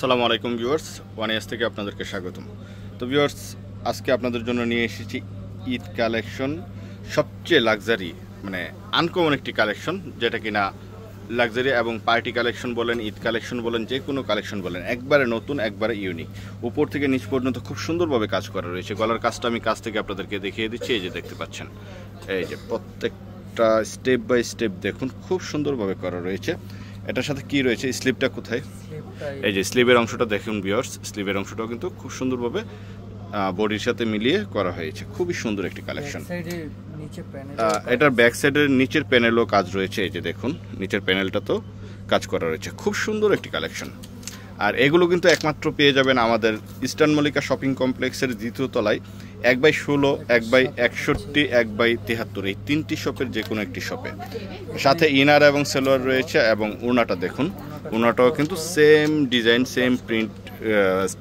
আসসালামু আলাইকুম viewers, one years থেকে আপনাদেরকে স্বাগতম। তো ভিউয়ার্স, আজকে আপনাদের জন্য নিয়ে এসেছি ঈদ কালেকশন। সবচেয়ে লাক্সারি মানে আনকমন একটি কালেকশন, যেটা কিনা লাক্সারি এবং পার্টি কালেকশন বলেন, ঈদ কালেকশন বলেন, যে কোনো কালেকশন বলেন, একবারে নতুন, একবারে ইউনিক। উপর থেকে নিচ পর্যন্ত খুব সুন্দরভাবে কাজ করা রয়েছে। গলার কাজটা আমি কাছ থেকে আপনাদেরকে দেখিয়ে দিচ্ছি। এই যে দেখতে পাচ্ছেন, এই যে প্রত্যেকটা স্টেপ বাই স্টেপ দেখুন, খুব সুন্দরভাবে করা রয়েছে। এটার সাথে কি রয়েছে, স্লিপটা কোথায়, এই যে স্লিভের অংশটা দেখুন ভিউয়ার্স, স্লিভের অংশটাও কিন্তু খুব সুন্দরভাবে বডির সাথে মিলিয়ে করা হয়েছে। খুবই সুন্দর একটি কালেকশন। এটার ব্যাক সাইডের নিচের প্যানেলও কাজ রয়েছে। এই যে দেখুন, নিচের প্যানেলটা তো কাজ করা রয়েছে। খুব সুন্দর একটি কালেকশন। আর এগুলো কিন্তু একমাত্র পেয়ে যাবেন আমাদের ইস্টার্ন মল্লিকা শপিং কমপ্লেক্সের দ্বিতীয় তলায় 1/16, 1/61, 1/73 এই তিনটি শপের যে কোনো একটি শপে। সাথে ইনার এবং সেলোয়ার রয়েছে, এবং ওড়নাটা দেখুন, ওড়নাটাও কিন্তু সেম ডিজাইন, সেম প্রিন্ট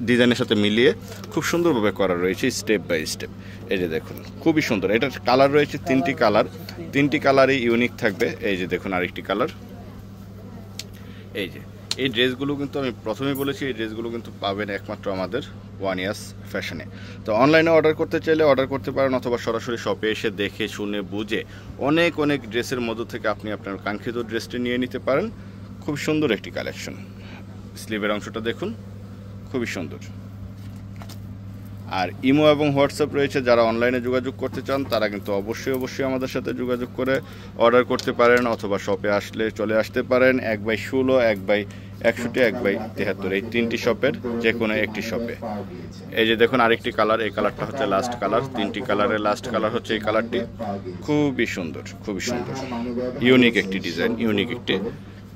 ডিজাইনের সাথে মিলিয়ে খুব সুন্দরভাবে করা রয়েছে স্টেপ বাই স্টেপ। এই যে দেখুন, খুবই সুন্দর। এটার কালার রয়েছে তিনটি কালার, তিনটি কালারই ইউনিক থাকবে। এই যে দেখুন আরেকটি কালার। এই যে এই ড্রেসগুলো কিন্তু আমি প্রথমেই বলেছি, এই ড্রেসগুলো কিন্তু পাবেন একমাত্র আমাদের ওয়ান ইয়ার্স ফ্যাশনে। তো অনলাইনে অর্ডার করতে চাইলে অর্ডার করতে পারেন, অথবা সরাসরি শপে এসে দেখে শুনে বুঝে অনেক অনেক ড্রেসের মধ্য থেকে আপনি আপনার কাঙ্ক্ষিত ড্রেসটি নিয়ে নিতে পারেন। খুব সুন্দর একটি কালেকশন। স্লিভের অংশটা দেখুন, খুবই সুন্দর। আর ইমো এবং হোয়াটসঅ্যাপ রয়েছে। যারা অনলাইনে যোগাযোগ করতে চান তারা কিন্তু অবশ্যই আমাদের সাথে যোগাযোগ করে অর্ডার করতে পারেন, অথবা শপে আসলে চলে আসতে পারেন। 1/16, 1/61, 1/73 এই তিনটি শপের যে কোনো একটি শপে। এই যে দেখুন আরেকটি কালার, এই কালারটা হচ্ছে লাস্ট কালার। তিনটি কালারের লাস্ট কালার হচ্ছে এই কালারটি। খুবই সুন্দর, খুবই সুন্দর, ইউনিক একটি ডিজাইন, ইউনিক একটি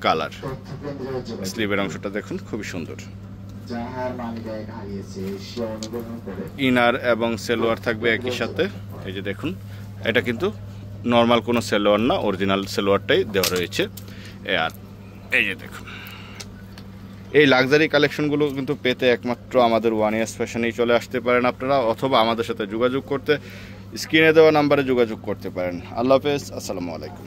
কালার। স্লিভের অংশটা দেখুন, খুবই সুন্দর। ইনার এবং সেলোয়ার থাকবে একই সাথে। এই যে দেখুন, এটা কিন্তু নর্মাল কোনো সেলোয়ার না, অরিজিনাল সেলোয়ারটাই দেওয়া রয়েছে। আর এই যে দেখুন, এই লাক্সারি কালেকশনগুলো কিন্তু পেতে একমাত্র আমাদের ওয়ান ইয়ার্স ফ্যাশনেই চলে আসতে পারেন আপনারা, অথবা আমাদের সাথে যোগাযোগ করতে স্ক্রিনে দেওয়া নাম্বারে যোগাযোগ করতে পারেন। আল্লাহ হাফেজ, আসসালামু আলাইকুম।